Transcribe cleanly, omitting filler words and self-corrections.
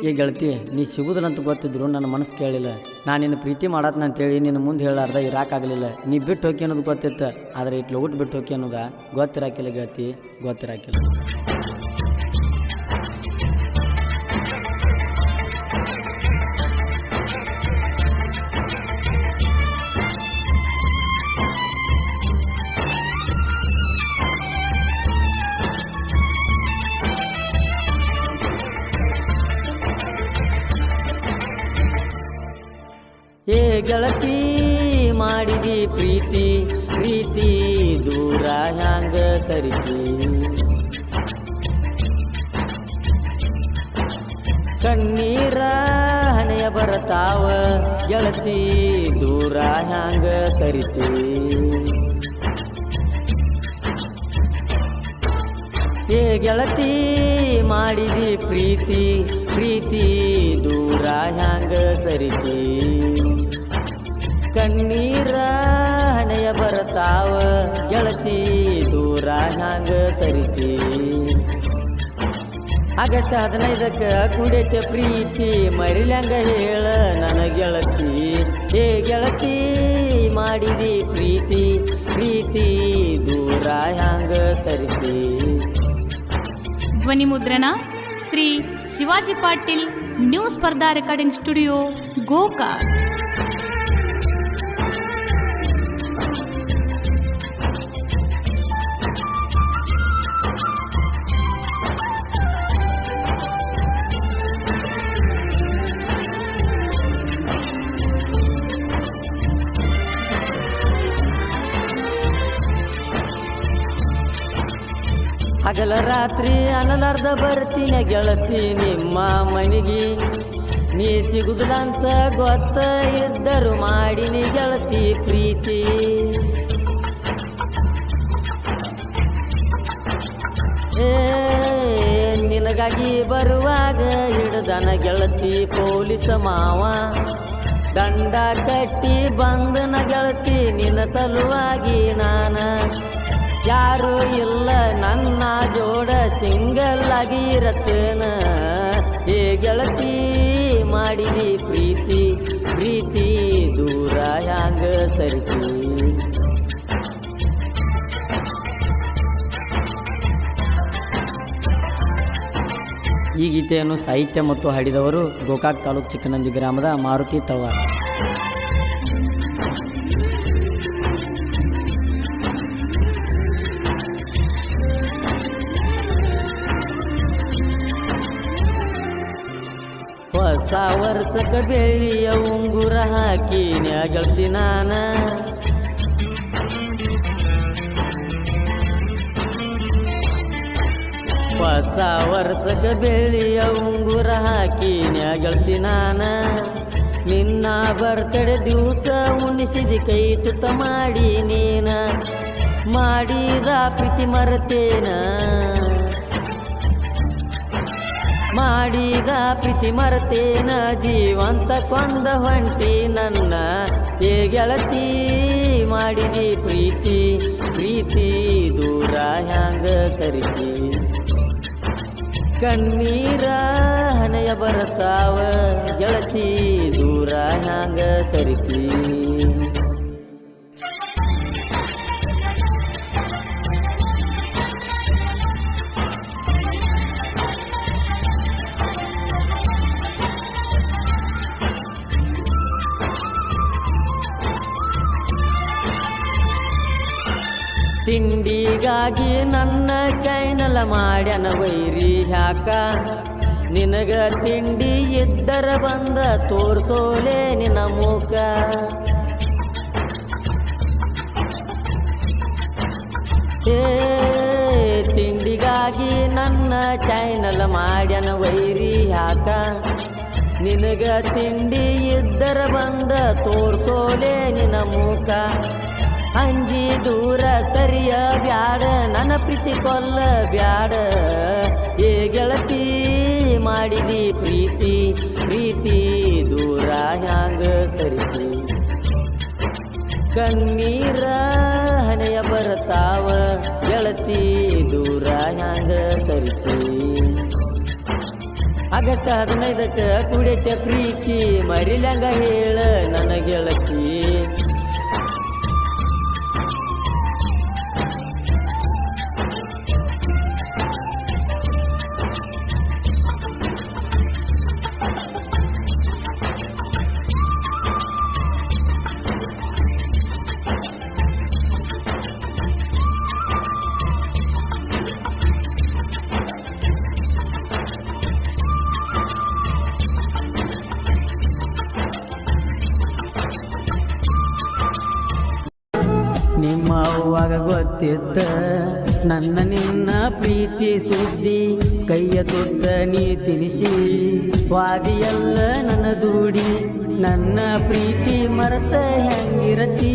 ಏ ಗೆಳತಿ, ನೀ ಸಿಗುದಿಲ್ಲಂತ ಗೊತ್ತಿದ್ರು ನನ್ನ ಮನಸ್ಸು ಕೇಳಿಲ್ಲ. ನಾನು ನಿನ್ನ ಪ್ರೀತಿ ಮಾಡತ್ನ ಅಂತೇಳಿ ನಿನ್ನ ಮುಂದೆ ಹೇಳಾರ್ದ ಇರಾಕಾಗಲಿಲ್ಲ. ನೀ ಬಿಟ್ಟು ಹೋಗಿ ಅನ್ನೋದು ಗೊತ್ತಿತ್ತು, ಆದರೆ ಇಟ್ಲು ಊಟ ಬಿಟ್ಟು ಹೋಗಿ ಅನ್ನೋದ ಗೊತ್ತಿರಾಕಿಲ್ಲ ಗೆಳತಿ, ಗೊತ್ತಿರಾಕಿಲ್ಲ. ಏ ಗೆಳತಿ ಮಾಡಿದಿ ಪ್ರೀತಿ ಪ್ರೀತಿ ದೂರ ಹ್ಯಾಂಗ ಸರಿತಿ, ಕಣ್ಣೀರ ಹನೆಯ ಬರತಾವ ಗೆಳತಿ ದೂರ ಹ್ಯಾಂಗ ಸರಿತಿ. ಏ ಗೆಳತಿ ಮಾಡಿದಿ ಪ್ರೀತಿ ಪ್ರೀತಿ ದೂರ ಹ್ಯಾಂಗ ಸರಿತಿ, ಕಣ್ಣೀರ ಹನೆಯ ಬರತಾವ ಗೆಳತಿ ದೂರ ಹ್ಯಾಂಗ ಸರಿತಿ. ಆಗಸ್ಟ್ 15ಕ್ಕೆ ಕುಡಿಯತ್ತೆ ಪ್ರೀತಿ ಮರಿಲ್ಯಾಂಗ ಹೇಳ ನನ್ನ ಗೆಳತಿ. ಏ ಗೆಳತಿ ಮಾಡಿದಿ ಪ್ರೀತಿ ಪ್ರೀತಿ ದೂರ ಹ್ಯಾಂಗ ಸರಿತಿ. ಧ್ವನಿ ಮುದ್ರಣ ಶ್ರೀ ಶಿವಾಜಿ ಪಾಟೀಲ್, ನ್ಯೂ ಸ್ಪರ್ಧಾ ರೆಕಾರ್ಡಿಂಗ್ ಸ್ಟುಡಿಯೋ, ಗೋಕಾಕ್. ಹಗಲ ರಾತ್ರಿ ಅನಲಾರ್ದ ಬರ್ತೀನಿ ಗೆಳತಿ ನಿಮ್ಮ ಮನೆಗೆ, ನೀ ಸಿಗುದಿಲ್ಲಂತ ಗೊತ್ತ ಇದ್ದರು ಮಾಡಿನಿ ಗೆಳತಿ ಪ್ರೀತಿ. ಏ ನಿನಗಾಗಿ ಬರುವಾಗ ಹಿಡ್ದನ ಗೆಳತಿ ಪೊಲೀಸ ಮಾವ, ದಂಡ ಕಟ್ಟಿ ಬಂದನ ಗೆಳತಿ ನಿನ್ನ ಸಲುವಾಗಿ ನಾನ. ಯಾರು ಇಲ್ಲ ನನ್ನ ಜೋಡ ಸಿಂಗಲ್ ಆಗಿ ಇರತ್ತೇನ. ಏ ಗೆಳತಿ ಮಾಡಿದಿ ಪ್ರೀತಿ ಪ್ರೀತಿ ದೂರ ಹ್ಯಾಂಗ ಸರಿತಿ. ಈ ಗೀತೆಯನ್ನು ಸಾಹಿತ್ಯ ಮತ್ತು ಹಾಡಿದವರು ಗೋಕಾಕ್ ತಾಲೂಕು ಚಿಕ್ಕನಂದಿ ಗ್ರಾಮದ ಮಾರುತಿ ತಳವಾರ. ಹೊಸ ವರ್ಷಕ್ಕ ಬೆಳ್ಳಿಯ ಉಂಗುರ ಹಾಕಿನ ಗೆಳತಿ ನಾನ, ಹೊಸ ವರ್ಷಕ್ಕ ಬೆಳ್ಳಿಯ ಉಂಗುರ ಹಾಕಿನ ಗೆಳತಿ ನಾನ. ನಿನ್ನ ಬರ್ತಡೆ ದಿವಸ ಉಣಿಸಿದ ಕೈ ತುತ್ತ ಮಾಡಿ ನೀನ, ಮಾಡಿದ ಪ್ರೀತಿ ಮರತೇನ, ಮಾಡಿದ ಪ್ರೀತಿ ಮರತೇನ, ಜೀವಂತ ಕೊಂದ ಹೊಂಟಿ ನನ್ನ. ಏ ಗೆಳತಿ ಮಾಡಿದಿ ಪ್ರೀತಿ ಪ್ರೀತಿ ದೂರ ಹ್ಯಾಂಗ ಸರಿತಿ, ಕಣ್ಣೀರ ಹನೆಯ ಬರತಾವ ಗೆಳತಿ ದೂರ ಹ್ಯಾಂಗ ಸರಿತಿ. ತಿಂಡಿಗಾಗಿ ನನ್ನ ಚೈನಲ ಮಾಡ್ಯಾನ ವೈರಿ ಯಾಕ, ನಿನಗ ತಿಂಡಿ ಇದ್ದರ ಬಂದ ತೋರ್ಸೋಲೆ ನಿನ್ನ ಮುಖ. ಏ ತಿಂಡಿಗಾಗಿ ನನ್ನ ಚೈನಲ ಮಾಡ್ಯಾನ ವೈರಿ ಯಾಕ, ನಿನಗ ತಿಂಡಿ ಇದ್ದರ ಬಂದ ತೋರ್ಸೋಲೆ ನಿನ್ನ ಮುಖ. ಅಂಜಿ ದೂರ ಸರಿಯ ಬ್ಯಾಡ ನನ್ನ ಪ್ರೀತಿ ಕೊಲ್ಲ ಬ್ಯಾಡ. ಏ ಗೆಳತಿ ಮಾಡಿದಿ ಪ್ರೀತಿ ಪ್ರೀತಿ ದೂರ ಹ್ಯಾಂಗ ಸರಿತಿ, ಕಣ್ಣೀರ ಹನೆಯ ಬರತಾವ ಗೆಳತಿ ದೂರ ಹ್ಯಾಂಗ ಸರಿತಿ. ಆಗಸ್ಟ್ 15ಕ್ಕೆ ಕುಡಿತೆ ಪ್ರೀತಿ ಮರಿಲಂಗ ಹೇಳ ನನ್ನ ಗೆಳತಿ ನಿಮ್ಮ ಅವ್ವಾಗ ಗೊತ್ತಿದ್ದ ನನ್ನ ನಿನ್ನ ಪ್ರೀತಿ ಸುದ್ದಿ ಕೈಯ ತುತ್ತ ನೀ ತಿನಿಸಿ ವಾದಿಯಲ್ಲ ನನ್ನ ದೂಡಿ ನನ್ನ ಪ್ರೀತಿ ಮರೆತ ಹೆಂಗಿರತಿ